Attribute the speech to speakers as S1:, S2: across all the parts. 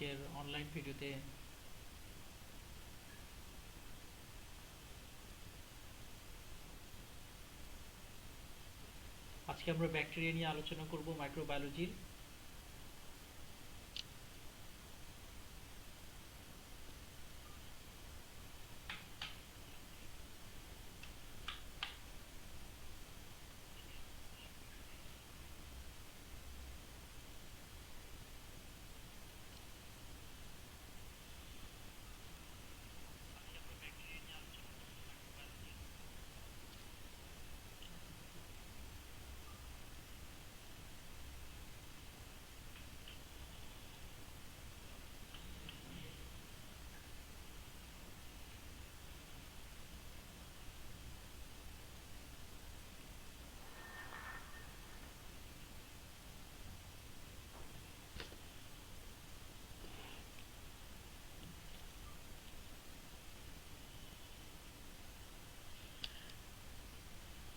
S1: আজকের অনলাইন ভিডিওতে আজকে আমরা ব্যাকটেরিয়া নিয়ে আলোচনা করব মাইক্রোবায়োলজির।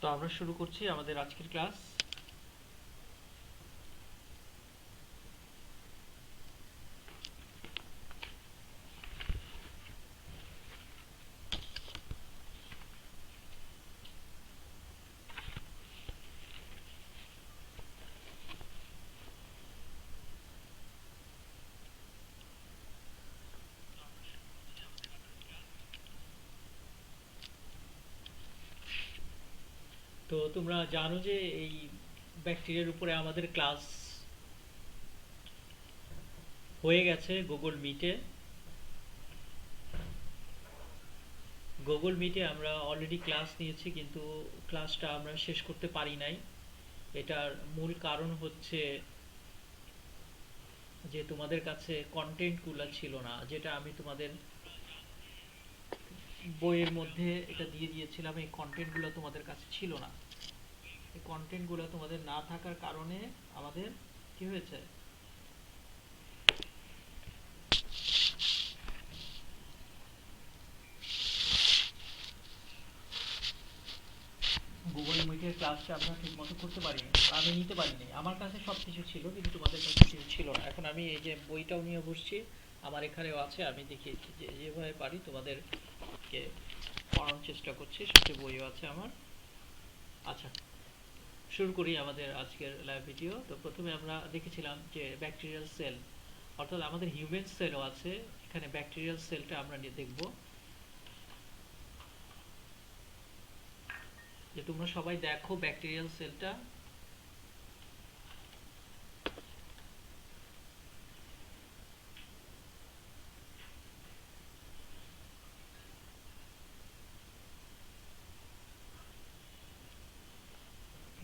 S1: তো আমরা শুরু করছি আমাদের আজকের ক্লাস। তো তোমরা জানো যে এই ব্যাকটেরিয়ার উপরে আমাদের ক্লাস হয়ে গেছে গুগল মিটে আমরা অলরেডি ক্লাস নিয়েছি, কিন্তু ক্লাসটা আমরা শেষ করতে পারি নাই। এটার মূল কারণ হচ্ছে যে তোমাদের কাছে কন্টেন্টগুলো ছিল না, যেটা আমি তোমাদের বইয়ের মধ্যে এটা দিয়ে দিয়েছিলাম। এই কন্টেন্টগুলো তোমাদের কাছে ছিল না। এই কন্টেন্টগুলো তোমাদের না থাকার কারণে আমাদের কি হয়েছে, গুগল মিটের ক্লাসটা আমরা ঠিক মতো করতে পারিনি, আমি নিতে পারিনি। আমার কাছে সব কিছু ছিল কিন্তু তোমাদের কাছে কিছু ছিল না। এখন আমি এই যে বইটাও নিয়ে বসছি, আমার এখানেও আছে, আমি দেখিয়েছি যে যেভাবে পারি তোমাদেরকে পড়ানোর চেষ্টা করছি, সাথে বইও আছে আমার। আচ্ছা, শুরু করি আমাদের আজকের লাইভ ভিডিও। তো প্রথমে আমরা দেখেছিলাম যে ব্যাকটেরিয়াল সেল, অর্থাৎ আমাদের হিউম্যান সেলও আছে। এখানে ব্যাকটেরিয়াল সেলটা আমরা নিয়ে দেখব। যে তোমরা সবাই দেখো ব্যাকটেরিয়াল সেলটা।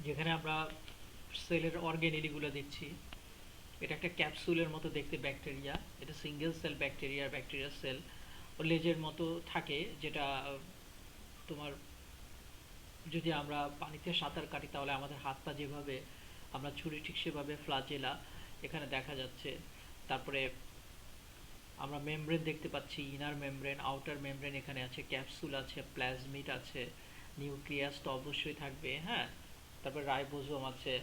S1: যেখানে আমরা সেলের অর্গানেলিগুলো দেখছি, এটা একটা ক্যাপসুলের মতো দেখতে ব্যাকটেরিয়া। এটা সিঙ্গেল সেল ব্যাকটেরিয়া সেল ও লেজের মতো থাকে, যেটা তোমার যদি আমরা পানিতে সাঁতার কাটি তাহলে আমাদের হাত পা যেভাবে আমরা ছুরি, ঠিক সেভাবে ফ্লাজেলা এখানে দেখা যাচ্ছে। তারপরে আমরা মেমব্রেন দেখতে পাচ্ছি, ইনার মেমব্রেন, আউটার মেমব্রেন এখানে আছে, ক্যাপসুল আছে, প্লাজমিড আছে, নিউক্লিয়াস তো অবশ্যই থাকবে, হ্যাঁ। তারপর রাইবোজোম আছে।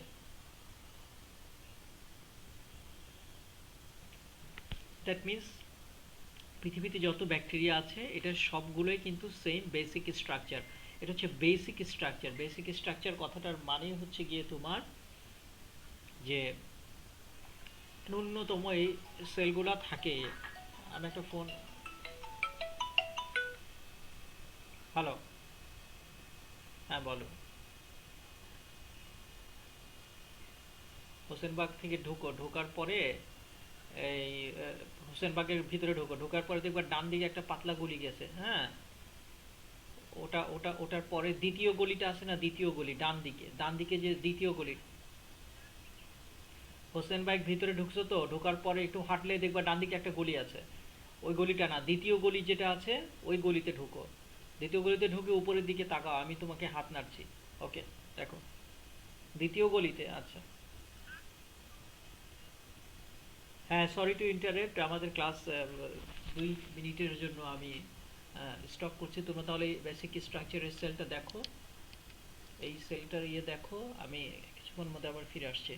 S1: দ্যাট মিন্স পৃথিবীতে যত ব্যাকটেরিয়া আছে এটার সবগুলোই কিন্তু সেম বেসিক স্ট্রাকচার। এটা হচ্ছে বেসিক স্ট্রাকচার কথাটার মানে হচ্ছে গিয়ে তোমার যে ন্যূনতম এই সেলগুলা থাকে। আমি একটা ফোন, হ্যালো, হ্যাঁ বলো। হোসেনবাগ থেকে ঢোকার পরে এই হোসেনবাগের ভিতরে ঢোকার পরে দেখবা ডান দিকে একটা পাতলা গলি গেছে, হ্যাঁ। ওটার পরে দ্বিতীয় গলিটা আছে না, দ্বিতীয় গলি ডান দিকে যে দ্বিতীয় গলি। হোসেনবাগ ভিতরে ঢুকছো তো, ঢোকার পরে একটু হাঁটলে দেখবা ডান দিকে একটা গলি আছে। ওই গলিটা না, দ্বিতীয় গলি যেটা আছে ওই গলিতে ঢুকো। দ্বিতীয় গলিতে ঢুকে উপরের দিকে তাকাও, আমি তোমাকে হাত নাড়ছি। ওকে, দেখো দ্বিতীয় গলিতে। আচ্ছা, হ্যাঁ, সরি টু ইন্টারেপ্ট, আমাদের ক্লাস 2 মিনিটের জন্য আমি স্টপ করছি। তোমরা তাহলে বেসিক স্ট্রাকচারের সেলটা দেখো, এই সেলটার দেখো। আমি কিছুক্ষণ মধ্যে আবার ফিরে আসছি।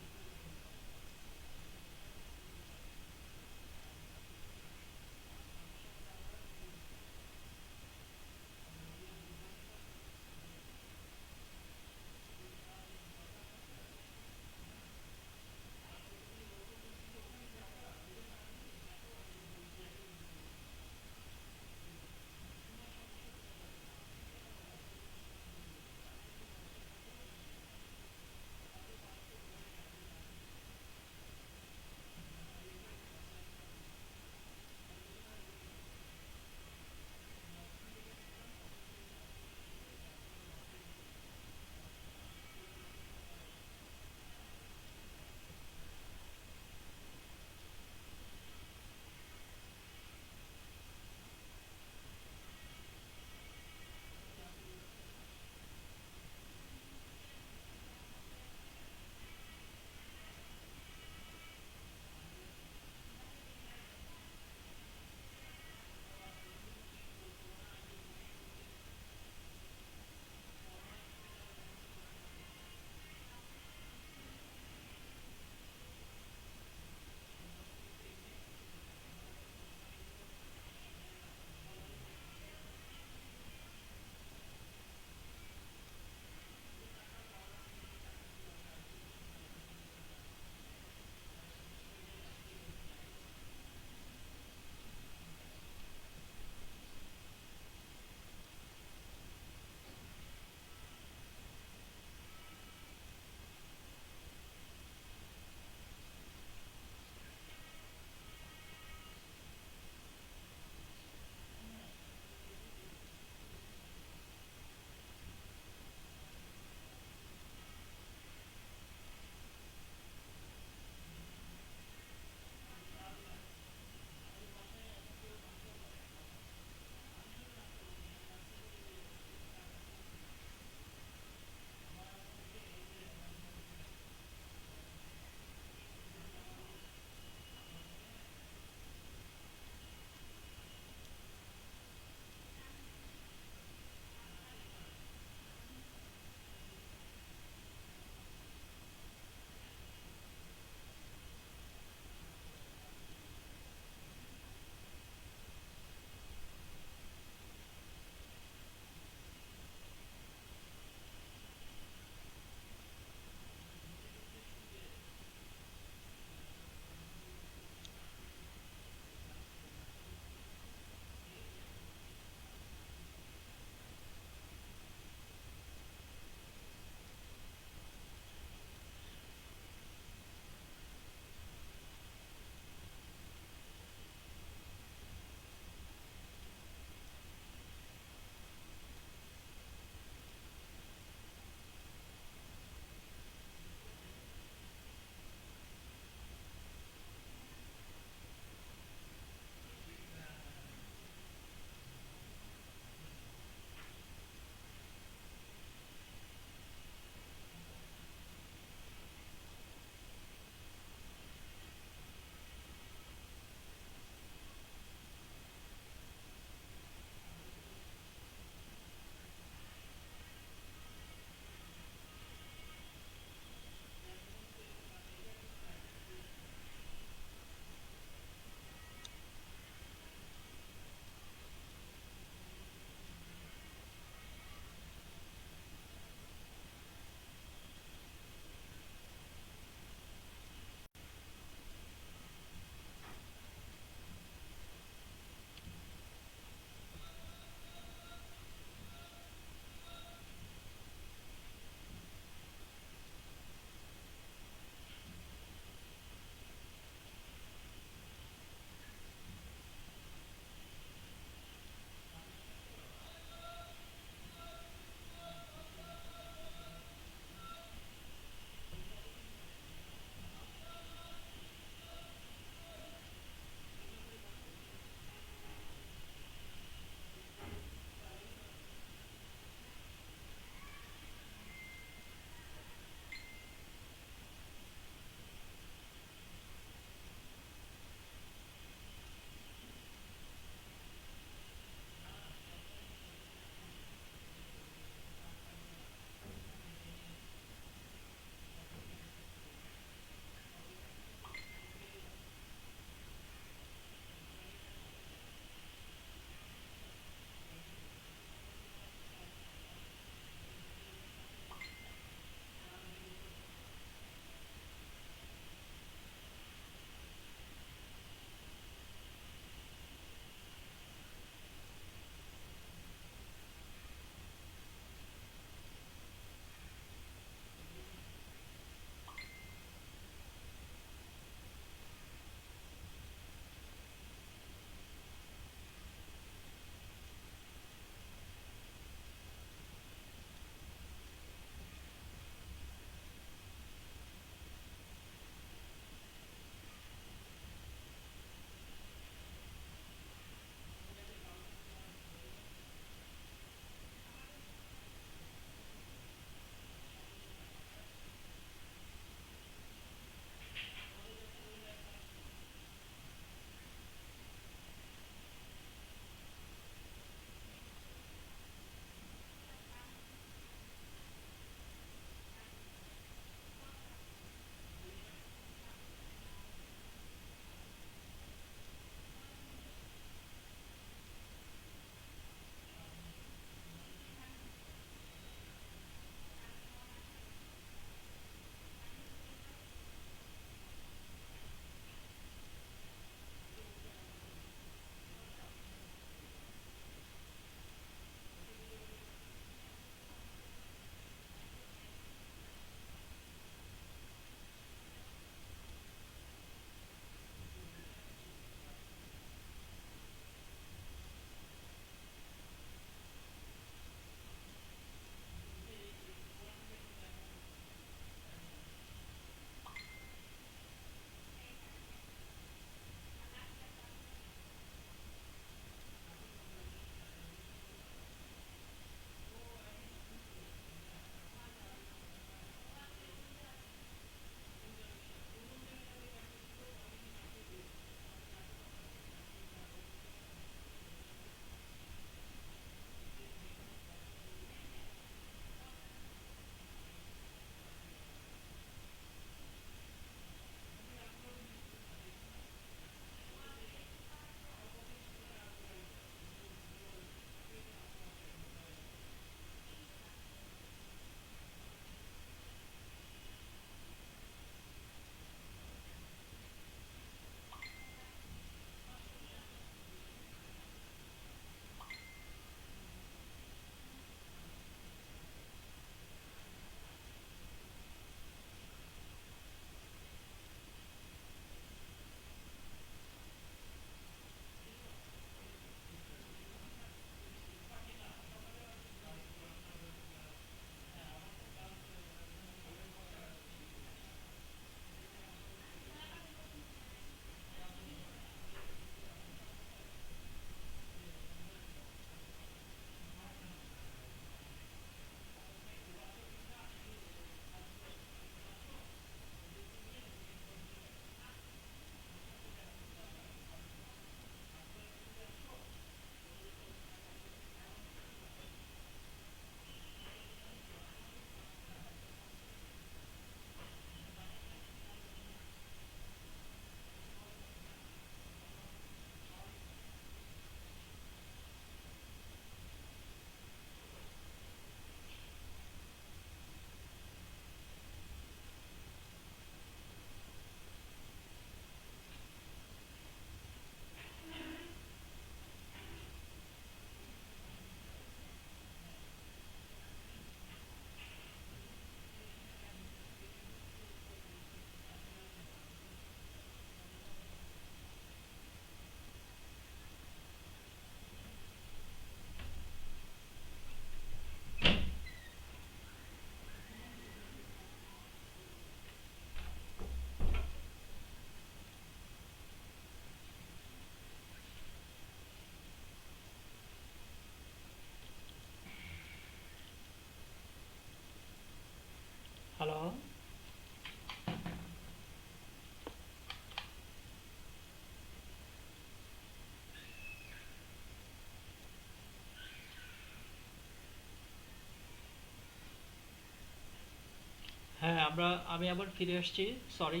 S1: আমি আবার ফিরে আসছি। সরি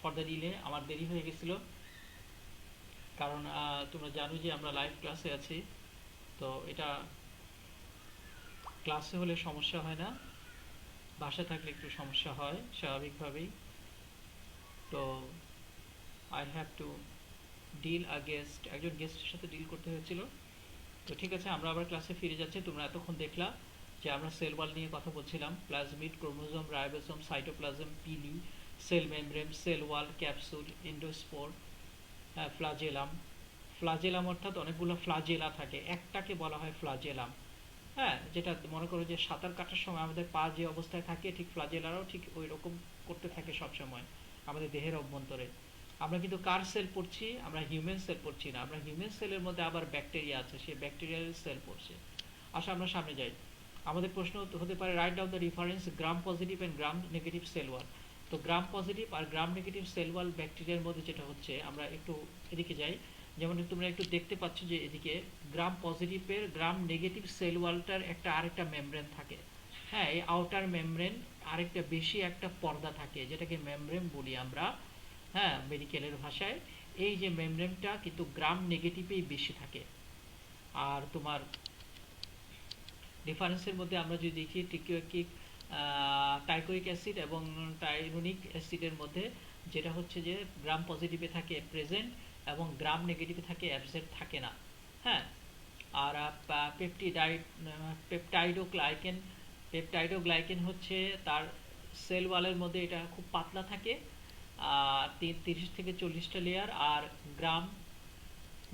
S1: ফর দ্য ডিলে, আমার দেরি হয়ে গেছিল। কারণ তোমরা জানো যে আমরা লাইভ ক্লাসে আছি। তো এটা ক্লাসে হলে সমস্যা হয় না, বাসায় থাকলে একটু সমস্যা হয় স্বাভাবিকভাবেই। তো আই হ্যাভ টু ডিল একজন গেস্টের সাথে ডিল করতে হয়েছিল। তো ঠিক আছে, আমরা আবার ক্লাসে ফিরে যাচ্ছি। তোমরা এতক্ষণ দেখলা যে আমরা সেল ওয়াল নিয়ে কথা বলছিলাম, plasmid, chromosome, ribosome, cytoplasm, pili, cell membrane, cell wall, capsule, endospore, flagellum. Flagellum অর্থাৎ অনেকগুলো ফ্লাজেলা থাকে, একটাকে বলা হয় ফ্লাজেলাম। হ্যাঁ, যেটা মনে করো যে সাঁতার কাটার সময় আমাদের পা যে অবস্থায় থাকে, ঠিক ফ্লাজেলারাও ঠিক ওই রকম করতে থাকে সব সময় আমাদের দেহের অভ্যন্তরে। আমরা কিন্তু কার সেল পড়ছি? আমরা হিউম্যান সেল পড়ছি না, আমরা হিউম্যান সেলের মধ্যে আবার ব্যাকটেরিয়া আছে, সেই ব্যাকটেরিয়াল সেল পড়ছে। আসলে আমরা সামনে যাই। আমাদের প্রশ্ন হতে পারে, write down the reference gram positive and gram negative cell wall. তো গ্রাম পজিটিভ আর গ্রাম নেগেটিভ সেল ওয়াল ব্যাকটেরিয়ার মধ্যে যেটা হচ্ছে, আমরা একটু এদিকে যাই। যেমন তোমরা একটু দেখতে পাচ্ছ যে এদিকে গ্রাম পজিটিভের গ্রাম নেগেটিভ সেল ওয়ালটার আরেকটা মেমব্রেন থাকে। হ্যাঁ, এই আউটার মেমব্রেন আরেকটা বেশি একটা পর্দা থাকে, যেটাকে মেমব্রেন বলি আমরা, হ্যাঁ, মেডিকেলের ভাষায়। এই যে মেমব্রেনটা কিন্তু গ্রাম নেগেটিভেই বেশি থাকে। আর তোমার ডিফারেন্সের মধ্যে আমরা যদি দেখি, টাইকোইক অ্যাসিড এবং টাইরোনিক অ্যাসিডের মধ্যে যেটা হচ্ছে যে গ্রাম পজিটিভে থাকে প্রেজেন্ট এবং গ্রাম নেগেটিভে থাকে অ্যাবসেন্ট, থাকে না। হ্যাঁ, আর পেপটাইডোগ্লাইকেন, পেপটাইডোগ্লাইকেন হচ্ছে তার সেল ওয়ালের মধ্যে এটা খুব পাতলা থাকে, 30 থেকে 40টা লেয়ার। আর গ্রাম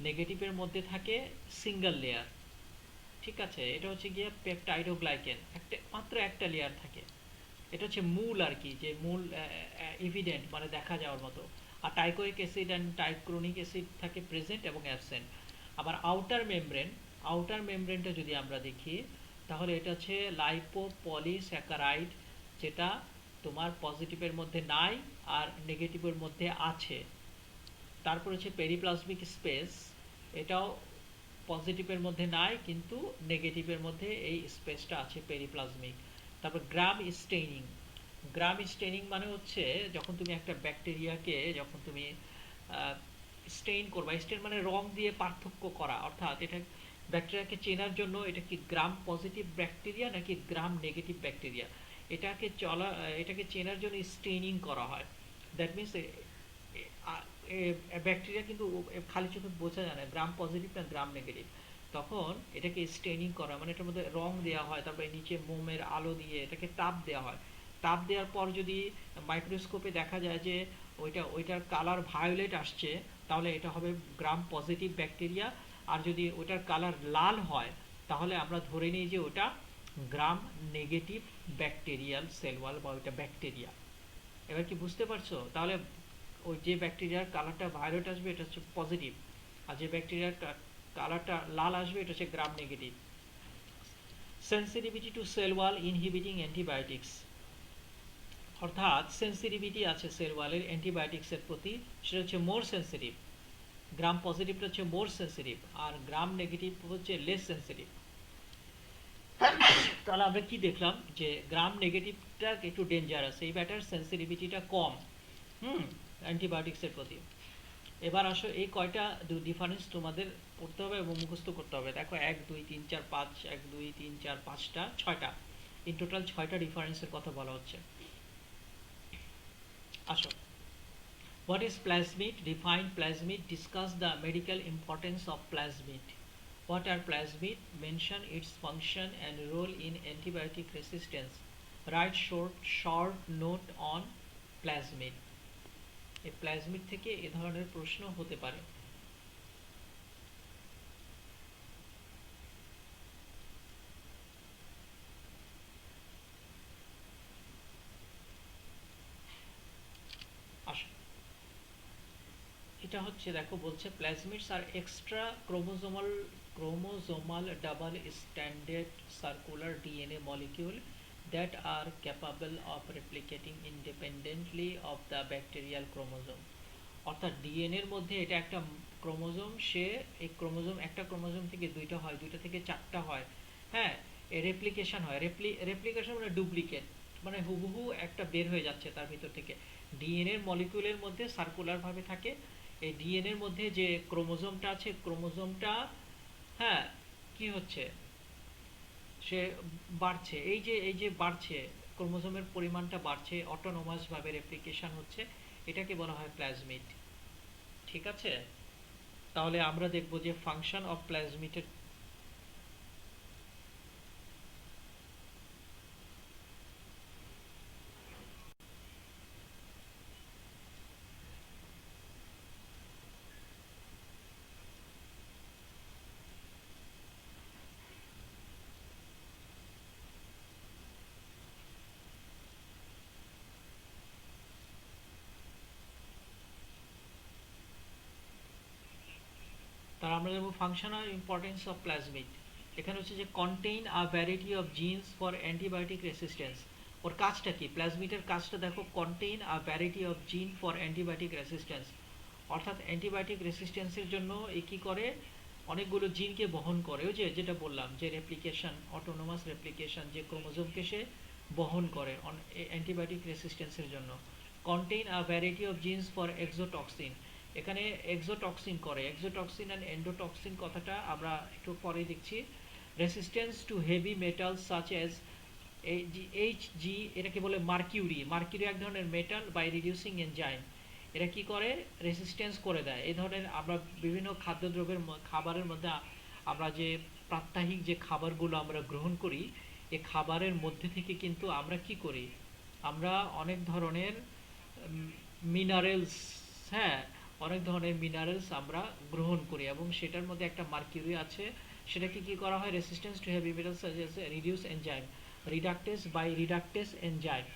S1: নেগেটিভের মধ্যে থাকে সিঙ্গেল লেয়ার। ঠিক আছে, এটা হচ্ছে গিয়ে পেপটাইডোগ্লাইকেন, মাত্র একটা লেয়ার থাকে। এটা হচ্ছে মূল আর কি, যে মূল এভিডেন্ট, মানে দেখা যাওয়ার মতো। আর টাইকোইক অ্যাসিড অ্যান্ড টাইক্রোনিক অ্যাসিড থাকে প্রেজেন্ট এবং অ্যাবসেন্ট। আবার আউটার মেমব্রেনটা যদি আমরা দেখি, তাহলে এটা হচ্ছে লাইপোপলিস্যাকারাইড, যেটা তোমার পজিটিভের মধ্যে নাই আর নেগেটিভের মধ্যে আছে। তারপর হচ্ছে পেরিপ্লাজমিক স্পেস, এটাও পজিটিভের মধ্যে নাই কিন্তু নেগেটিভের মধ্যে এই স্পেসটা আছে, পেরিপ্লাজমিক। তারপর গ্রাম স্টেইনিং মানে হচ্ছে যখন তুমি একটা ব্যাকটেরিয়াকে যখন তুমি স্টেইন করবা, স্টেইন মানে রং দিয়ে পার্থক্য করা, অর্থাৎ এটা ব্যাকটেরিয়াকে চেনার জন্য এটা কি গ্রাম পজিটিভ ব্যাকটেরিয়া নাকি গ্রাম নেগেটিভ ব্যাকটেরিয়া, এটাকে চেনার জন্য স্টেইনিং করা হয়। দ্যাট মিনস ব্যাকটেরিয়া কিন্তু খালি চোখে বোঝা যায় না গ্রাম পজিটিভ না গ্রাম নেগেটিভ। তখন এটাকে স্টেইনিং করা মানে এটার মধ্যে রং দেওয়া হয়, তারপরে নিচে মোমের আলো দিয়ে এটাকে তাপ দেওয়া হয়। তাপ দেওয়ার পর যদি মাইক্রোস্কোপে দেখা যায় যে ওইটার কালার ভায়োলেট আসছে, তাহলে এটা হবে গ্রাম পজিটিভ ব্যাকটেরিয়া। আর যদি ওইটার কালার লাল হয়, তাহলে আমরা ধরে নিই যে ওটা gram negative bacterial cell wall বা ওইটা ব্যাকটেরিয়া। এবার কি বুঝতে পারছো? তাহলে ওই যে ব্যাকটেরিয়ার কালারটা ভায়োলেট আসবে এটা হচ্ছে পজিটিভ, আর যে ব্যাকটেরিয়ার কালারটা লাল আসবে এটা হচ্ছে gram negative. Sensitivity to cell wall inhibiting antibiotics, অর্থাৎ সেন্সিটিভিটি আছে সেল ওয়ালের অ্যান্টিবায়োটিক্সের প্রতি, সেটা হচ্ছে মোর সেন্সিটিভ। গ্রাম পজিটিভটা হচ্ছে মোর সেন্সিটিভ আর গ্রাম নেগেটিভ হচ্ছে লেস সেন্সিটিভ। তাহলে আমরা কি দেখলাম যে গ্রাম নেগেটিভটা একটু ডেঞ্জারাস, এই ব্যাটার সেন্সিটিভিটিটা কম অ্যান্টিবায়োটিক্সের প্রতি। এবার আসো এই কয়টা ডিফারেন্স তোমাদের পড়তে হবে এবং মুখস্থ করতে হবে। দেখো 1 2 3 4 5, 1 2 3 4 5টা 6টা, ইন টোটাল 6টা ডিফারেন্সের কথা বলা হচ্ছে। আসো, what is plasmid? Define plasmid, discuss the medical importance of plasmid. What are plasmid? Mention its function and role in antibiotic resistance. Write short note on plasmid. এই প্লাজমিড থেকে এ ধরনের প্রশ্ন হতে পারে। আসো, এটা হচ্ছে দেখো বলছে প্লাজমিডস আর extra chromosomal double standard circular DNA molecule that are capable of replicating independently of the bacterial chromosome. অর্থাৎ ডিএনএ এর মধ্যে এটা একটা ক্রোমোজোম, সে এই ক্রোমোজোম একটা ক্রোমোজোম থেকে দুইটা হয়, দুইটা থেকে চারটা হয়। হ্যাঁ, রেপ্লিকেশন হয়, রেপ্লিকেশন মানে ডুপ্লিকেট, মানে হুবহু একটা বের হয়ে যাচ্ছে তার ভিতর থেকে। ডিএনএর মলিকিউলের মধ্যে সার্কুলার ভাবে থাকে। এই ডিএনএর মধ্যে যে ক্রোমোজোমটা আছে, ক্রোমোজোমটা, হ্যাঁ, কি হচ্ছে, সে বাড়ছে। এই যে বাড়ছে, ক্রোমোজোমের পরিমাণটা বাড়ছে, অটোনোমাস ভাবে রেপ্লিকেশন হচ্ছে, এটাকে বলা হয় প্লাজমিড। ঠিক আছে, তাহলে আমরা দেখব যে ফাংশন অফ প্লাজমিডের। তার আমরা দেখব ফাংশন আর ইম্পর্টেন্স অফ প্লাজমিড। এখানে হচ্ছে যে contain a variety of genes for antibiotic resistance. ওর কাজটা কি, প্লাজমিডের কাজটা দেখো, contain a variety of gene for antibiotic resistance. অর্থাৎ অ্যান্টিবায়োটিক রেসিস্ট্যান্সের জন্য এ কী করে, অনেকগুলো জিনকে বহন করে। ওই যে যেটা বললাম যে রেপ্লিকেশন, অটোনোমাস রেপ্লিকেশন, যে ক্রোমোজোমকে সে বহন করে অ্যান্টিবায়োটিক রেসিস্ট্যান্সের জন্য। Contain a variety of genes for exotoxin. এখানে এক্সোটক্সিন করে, এক্সোটক্সিন অ্যান্ড এন্ডোটক্সিন কথাটা আমরা একটু পরে দেখছি। Resistance to heavy metals such as Hg, এটাকে বলে মার্কিউরি। মার্কিউরি এক ধরনের মেটাল বাই রিডিউসিং এনজাইম। এরা কি করে, রেসিস্ট্যান্স করে দেয়। এই ধরনের আমরা বিভিন্ন খাদ্যদ্রব্যের খাবারের মধ্যে আমরা যে প্রাত্যহিক যে খাবারগুলো আমরা গ্রহণ করি, এই খাবারের মধ্যে থেকে কিন্তু আমরা কি করি, আমরা অনেক ধরনের মিনারেলস, হ্যাঁ, অনেক ধরনের মিনারেলস আমরা গ্রহণ করি, এবং সেটার মধ্যে একটা মার্কিউরি আছে। সেটাকে কি করা হয়, resistance to heavy metals reduce enzyme, reductase by reductase enzyme.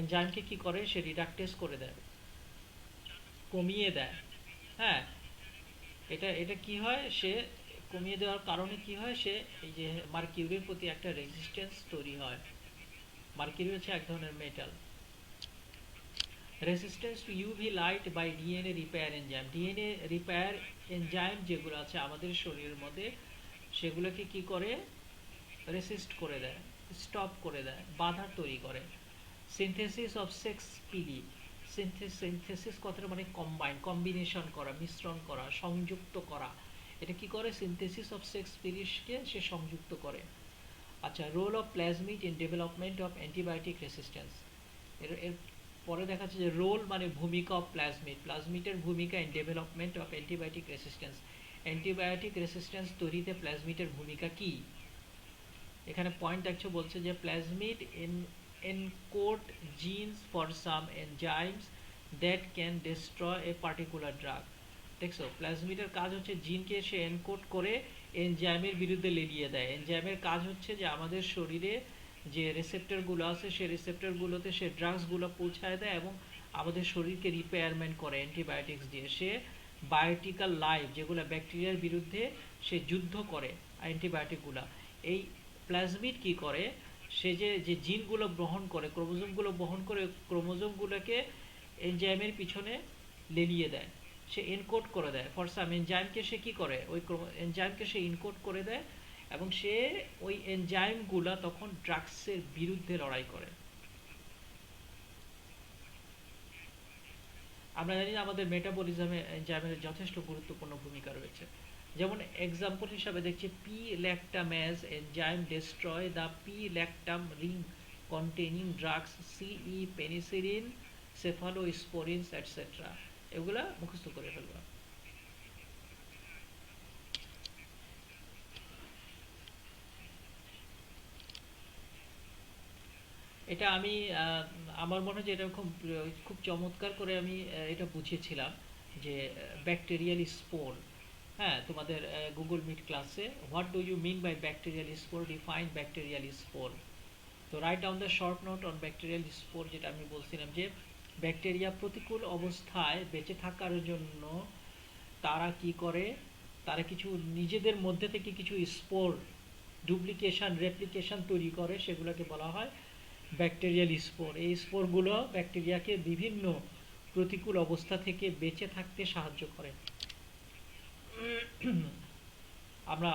S1: এনজাইমকে কি করে, সে রিডাক্টেস করে দেয়, কমিয়ে দেয়। হ্যাঁ, এটা এটা কি হয়, সে কমিয়ে দেওয়ার কারণে কি হয়, সে এই যে মার্কিউরির প্রতি একটা রেজিস্ট্যান্স তৈরি হয়। মার্কিউরি হচ্ছে এক ধরনের metal. Resistance to UV light by DNA repair enzyme. DNA repair enzyme যেগুলো আছে আমাদের শরীরের মধ্যে, সেগুলোকে কি করে, রেসিস্ট করে দেয়, স্টপ করে দেয়, বাধা তৈরি করে। Synthesis of sex PD. Synthesis কথাটা মানে কম্বাইন, কম্বিনেশন করা, মিশ্রণ করা, সংযুক্ত করা। এটা কি করে, সিনথেসিস অফ সেক্স পিডিসকে সে সংযুক্ত করে। আচ্ছা, role of plasmid in development of antibiotic resistance. এর পরে দেখা যাচ্ছে যে রোল মানে ভূমিকা অফ প্লাজমিড, প্লাজমিডের ভূমিকা in development of antibiotic resistance. Antibiotic resistance তৈরিতে প্লাজমিডের ভূমিকা কি। এখানে পয়েন্ট দেখছো, বলছে যে plasmid encode genes for some enzymes that can destroy a particular drug. দেখছো, প্লাজমিডের কাজ হচ্ছে জিনকে সে এনকোড করে এনজাইমের বিরুদ্ধে লেলিয়ে দেয়। এনজাইমের কাজ হচ্ছে যে আমাদের শরীরে যে রিসেপ্টরগুলো আছে, সেই রিসেপ্টরগুলোতে সে ড্রাগসগুলো পৌঁছায় দেয় এবং আমাদের শরীরকে রিপেয়ারমেন্ট করে অ্যান্টিবায়োটিক্স দিয়ে। সে বায়োটিক্যাল লাইফ, যেগুলো ব্যাকটেরিয়ার বিরুদ্ধে সে যুদ্ধ করে অ্যান্টিবায়োটিকগুলো। এই প্লাজমিড কি করে, সে যে যে জিনগুলো বহন করে, ক্রোমোজোমগুলো বহন করে, ক্রোমোজোমগুলোকে এনজাইমের পিছনে লেলিয়ে দেয়, সে এনকোড করে দেয়। ফর সাম এনজাইমকে সে কি করে, ওই এনজাইমকে সে ইনকোড করে দেয়, এবং সে ওই এনজাইমগুলো তখন ড্রাগসের বিরুদ্ধে লড়াই করে। আমরা জানি আমাদের মেটাবলিজমে এনজাইমের যথেষ্ট গুরুত্বপূর্ণ ভূমিকা রয়েছে। যেমন এক্সাম্পল হিসাবে দেখছি, P lactamase enzyme destroy the P lactam ring containing drugs সিই পেনিসিলিন সেফালোস্পোরিনস এটসেট্রা। এগুলা মুখস্থ করে ফেলবা। এটা আমি আমার মনে হয় যে এটা খুব খুব চমৎকার করে আমি এটা বুঝিয়েছিলাম যে ব্যাকটেরিয়াল স্পোর। হ্যাঁ, তোমাদের গুগল মিট ক্লাসে, what do you mean by bacterial spore, define bacterial spore. তো write down the short note on bacterial spore. যেটা আমি বলছিলাম যে ব্যাকটেরিয়া প্রতিকূল অবস্থায় বেঁচে থাকার জন্য তারা কি করে, তারা কিছু নিজেদের মধ্যে থেকে কিছু স্পোর, ডুপ্লিকেশন, রেপ্লিকেশন তৈরি করে, সেগুলোকে বলা হয় ব্যাকটেরিয়াল স্পোর। এই স্পোরগুলো ব্যাকটেরিয়াকে বিভিন্ন প্রতিকূল অবস্থা থেকে বেঁচে থাকতে সাহায্য করে। আমরা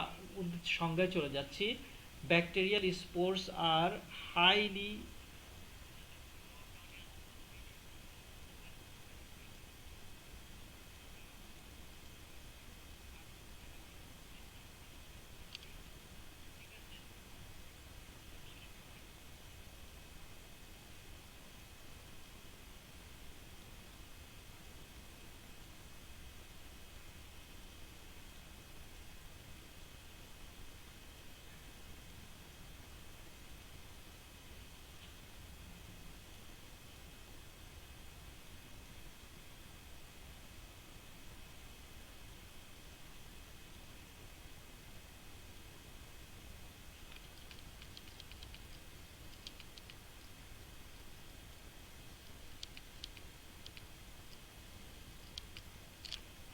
S1: সংজ্ঞায় চলে যাচ্ছি। ব্যাকটেরিয়াল স্পোরস আর হাইলি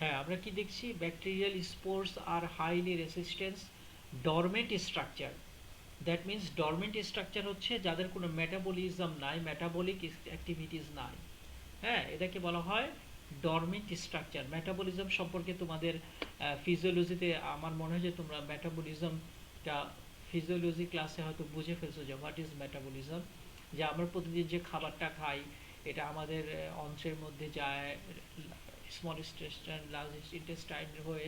S1: হ্যাঁ, আমরা কি দেখছি, bacterial spores are highly resistance dormant structure. That means dormant structure হচ্ছে যাদের কোনো মেটাবলিজম নাই, মেটাবলিক অ্যাক্টিভিটিস নাই। হ্যাঁ, এটাকে বলা হয় ডরমেন্ট স্ট্রাকচার। মেটাবলিজম সম্পর্কে তোমাদের ফিজিওলজিতে আমার মনে হয় যে তোমরা মেটাবলিজমটা ফিজিওলজি ক্লাসে হয়তো বুঝে ফেলছো যে হোয়াট ইজ মেটাবলিজম। যে আমরা প্রতিদিন যে খাবারটা খাই এটা আমাদের অন্ত্রের মধ্যে যায়, স্মল ইন্টেস্টাইন লার্জ ইন্টেস্টাইন হয়ে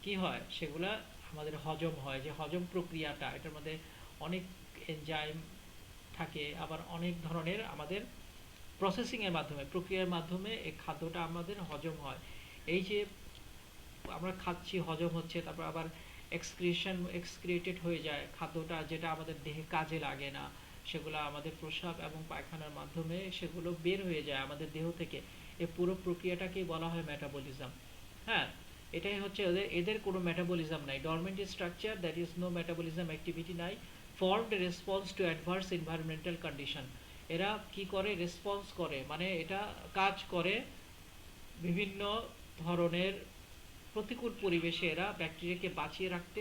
S1: কি হয় সেগুলা আমাদের হজম হয়। যে হজম প্রক্রিয়াটা এটার মধ্যে অনেক এনজাইম থাকে, আবার অনেক ধরনের আমাদের প্রসেসিংয়ের মাধ্যমে প্রক্রিয়ার মাধ্যমে এই খাদ্যটা আমাদের হজম হয়। এই যে আমরা খাচ্ছি, হজম হচ্ছে, তারপর আবার এক্সক্রিয়েটেড হয়ে যায় খাদ্যটা, যেটা আমাদের দেহে কাজে লাগে না, সেগুলো আমাদের প্রস্রাব এবং পায়খানার মাধ্যমে সেগুলো বের হয়ে যায় আমাদের দেহ থেকে। এই পুরো প্রক্রিয়াটাকেই বলা হয় মেটাবলিজম। হ্যাঁ, এটাই হচ্ছে এদের কোনো মেটাবলিজম নাই, dormant structure, that is no metabolism activity নাই। Formed response to adverse environmental condition. এরা কি করে, রেসপন্স করে, মানে এটা কাজ করে বিভিন্ন ধরনের প্রতিকূল পরিবেশে এরা ব্যাকটেরিয়াকে বাঁচিয়ে রাখতে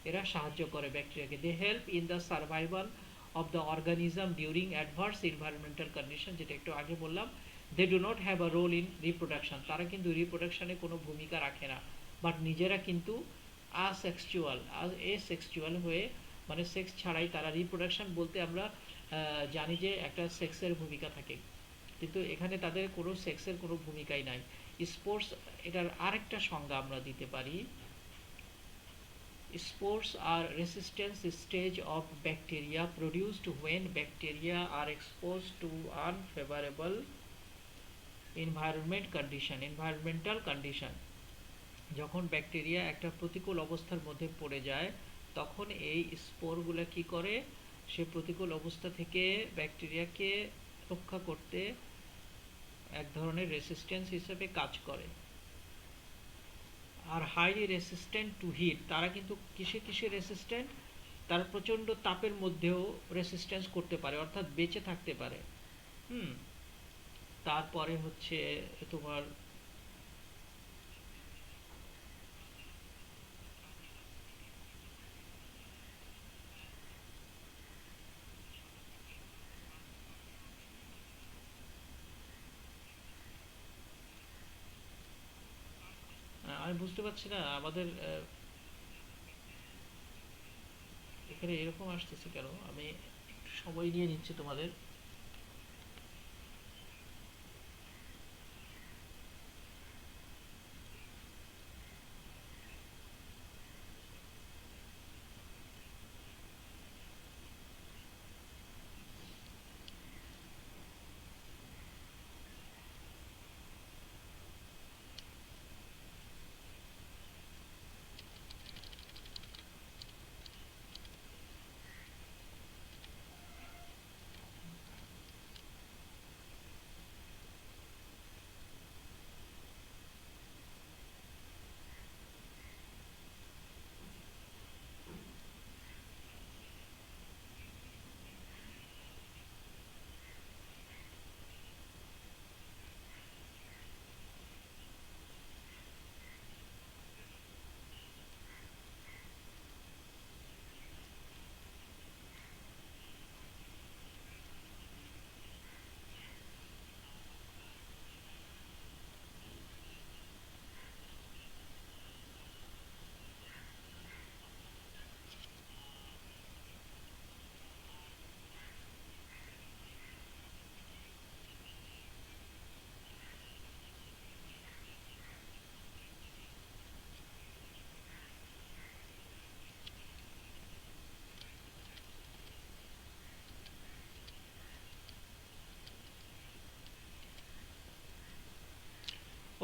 S1: এরা সাহায্য করে ব্যাকটেরিয়াকে। They help in the survival of the organism during adverse environmental condition, যেটা একটু আগে বললাম। They do not have a role in reproduction, তারা কিন্তু রিপ্রোডাকশনে কোনো ভূমিকা রাখে না, বাট নিজেরা কিন্তু এসেক্সুয়াল হয়ে, মানে সেক্স ছাড়াই তারা, রিপ্রোডাকশন বলতে আমরা জানি যে একটা সেক্সের ভূমিকা থাকে, কিন্তু এখানে তাদের কোনো সেক্সের কোনো ভূমিকাই নাই। স্পোর্টস, এটার আরেকটা সংজ্ঞা আমরা দিতে পারি, spores are resistant stage of bacteria produced when bacteria are exposed to unfavorable environmental condition। যখন ব্যাকটেরিয়া একটা প্রতিকূল অবস্থার মধ্যে পড়ে যায় তখন এই স্পোরগুলো কি করে, সে প্রতিকূল অবস্থা থেকে ব্যাকটেরিয়াকে রক্ষা করতে এক ধরনের রেসিস্ট্যান্স হিসেবে কাজ করে। আর হাইলি রেসিস্ট্যান্ট টু হিট, তারা কিন্তু কিসে কিসে রেসিস্ট্যান্ট, তারা প্রচণ্ড তাপের মধ্যেও রেসিস্ট্যান্স করতে পারে, অর্থাৎ বেঁচে থাকতে পারে। হুম, তারপরে হচ্ছে তোমার আমি বুঝতে পারছি না আমাদের এখানে এরকম আসতেছে কেন, আমি একটু সময় নিয়ে নিচ্ছি তোমাদের।